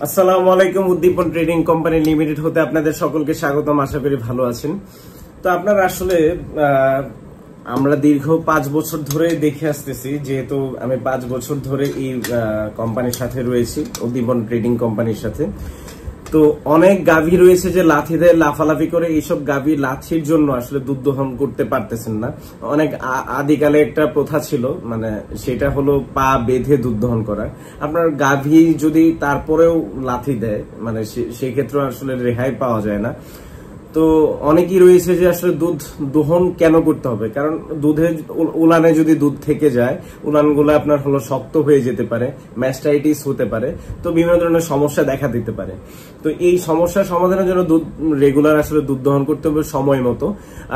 আসসালামু আলাইকুম। উদ্দীপন trading company limited হতে আপনাদের সকলকে স্বাগতম। আশা করি ভালো আছেন। তো আপনারা আসলে আমরা দীর্ঘ 5 বছর ধরে দেখে আসতেছি, যেহেতু আমি 5 বছর ধরে এই কোম্পানির সাথে রয়েছি, উদ্দীপন ট্রেডিং কোম্পানির সাথে। তো অনেক গাভী রয়েছে যে লাথি দেয়, লাফালাফি করে। এইসব গাভী লাথির জন্য আসলে দুধ দহন করতে পারতেছেন না। অনেক আদিকালে একটা প্রথা ছিল, মানে সেটা হলো পা বেঁধে দুধ দহন করা। আপনার গাভী যদি তারপরেও লাথি দেয়, মানে সেই ক্ষেত্রে আসলে রেহাই পাওয়া যায় না। তো অনেকেই রয়েছে যে আসলে দুধ দহন কেন করতে হবে, কারণ দুধে উলানে যদি দুধ থেকে যায়, উলানগুলো আপনার হলো শক্ত হয়ে যেতে পারে, ম্যাস্টাইটিস হতে পারে, তো বিভিন্ন ধরনের সমস্যা দেখা দিতে পারে। তো এই সমস্যার সমাধানের জন্য দুধ রেগুলার আসলে দুধ দহন করতে হবে সময় মতো।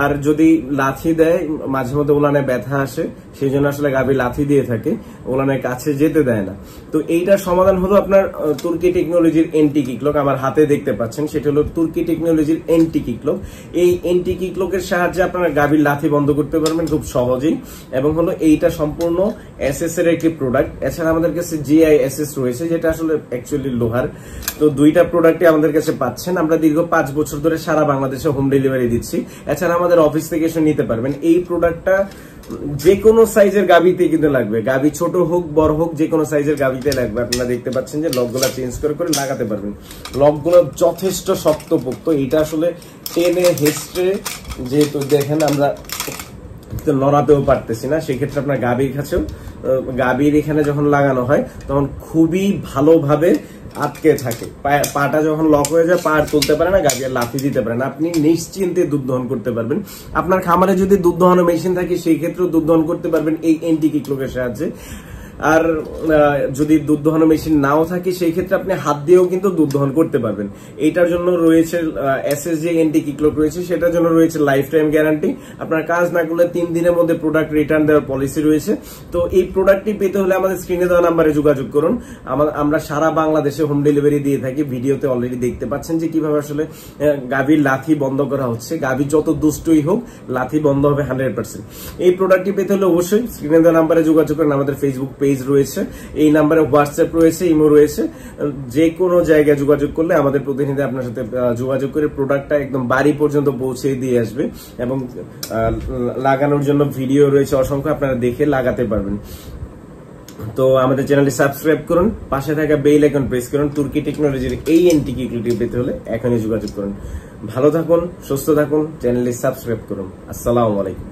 আর যদি লাথি দেয়, মাঝে মধ্যে উলানে ব্যথা আসে, সেই জন্য আসলে গাভী লাথি দিয়ে থাকে, উলানের কাছে যেতে দেয় না। তো এইটার সমাধান হলো আপনার তুর্কি টেকনোলজির এন্টি কিকলক। আমার হাতে দেখতে পাচ্ছেন, সেটা হলো তুর্কি টেকনোলজির এন্টি কিকলক। এই এন্টি কিকলকের সাহায্যে আপনারা গাভীর লাথি বন্ধ করতে পারবেন খুব সহজেই। এবং হলো এইটা সম্পূর্ণ এসএস এর একটি প্রোডাক্ট। এছাড়া আমাদের কাছে জিআইএসএস রয়েছে, যেটা আসলে অ্যাকচুয়ালি লোহার। তো দুইটা প্রোডাক্টই আমাদের কাছে পাচ্ছেন। আমরা দীর্ঘ 5 বছর ধরে সারা বাংলাদেশে হোম ডেলিভারি দিচ্ছি। এছাড়া আমাদের অফিস থেকে এসে নিতে পারবেন। এই প্রোডাক্টটা যে কোনো সাইজের গাভীতে কিন্তু লাগবে, গাভী ছোট হোক বড় হোক, যে কোনো সাইজের গাভীতে লাগবে। আপনারা দেখতে পাচ্ছেন যে লকগুলা চেঞ্জ করে করে লাগাতে পারবেন। লকগুলো যথেষ্ট শক্তপোক্ত। এটা আসলে টেনে হেস্টে, যেহেতু দেখেন আমরা লড়াতেও পারতেছি না, সেক্ষেত্রে আপনার গাভীর কাছেও, গাভীর এখানে যখন লাগানো হয় তখন খুবই ভালোভাবে আটকে থাকে। পাটা যখন লক হয়ে যায়, পা তুলতে পারে না, গাভী আর লাফি দিতে পারে না। আপনি নিশ্চিন্তে দুধ দহন করতে পারবেন। আপনার খামারে যদি দুধ দহনের মেশিন থাকে, সেই ক্ষেত্রেও দুধ দহন করতে পারবেন এই এন্টি কিকলকের সাহায্যে। আর যদি দুধ দহনের মেশিন নাও থাকে, সেই ক্ষেত্রে আপনি হাত দিয়েও কিন্তু দুধ দহন করতে পারবেন। এইটার জন্য রয়েছে এসএসজি এন্টি কিকলক রয়েছে, সেটার জন্য রয়েছে লাইফ টাইম গ্যারান্টি। আপনার কাজ না করলে 3 দিনের মধ্যে প্রোডাক্ট রিটার্ন দেওয়ার পলিসি রয়েছে। তো এই প্রোডাক্টটি পেতে হলে আমাদের স্ক্রিনে দেওয়া নাম্বারে যোগাযোগ করুন। আমরা সারা বাংলাদেশে হোম ডেলিভারি দিয়ে থাকি। ভিডিওতে অলরেডি দেখতে পাচ্ছেন যে কিভাবে আসলে গাভীর লাথি বন্ধ করা হচ্ছে। গাভী যত দুষ্টই হোক, লাথি বন্ধ হবে 100%। এই প্রোডাক্টটি পেতে হলে অবশ্যই স্ক্রিনে দেওয়া নাম্বারে যোগাযোগ করুন। আমাদের ফেসবুক পেজ রয়েছে, এই নাম্বারে হোয়াটসঅ্যাপ রয়েছে, ইমো রয়েছে। যে কোনো জায়গায় যোগাযোগ করলে আমাদের প্রতিনিধি আপনার সাথে যোগাযোগ করে প্রোডাক্টটা একদম বাড়ি পর্যন্ত পৌঁছে দিয়ে আসবে। এবং লাগানোর জন্য ভিডিও রয়েছে অসংখ্য, আপনারা দেখে লাগাতে পারবেন। তো আমাদের চ্যানেলটি সাবস্ক্রাইব করুন, পাশে থাকা বেল আইকন প্রেস করুন। তুর্কি টেকনোলজির এই এন্টি কিকলকটি পেতে হলে এখনই যোগাযোগ করুন। ভালো থাকুন, সুস্থ থাকুন, চ্যানেলটি সাবস্ক্রাইব করুন। আসসালামু আলাইকুম।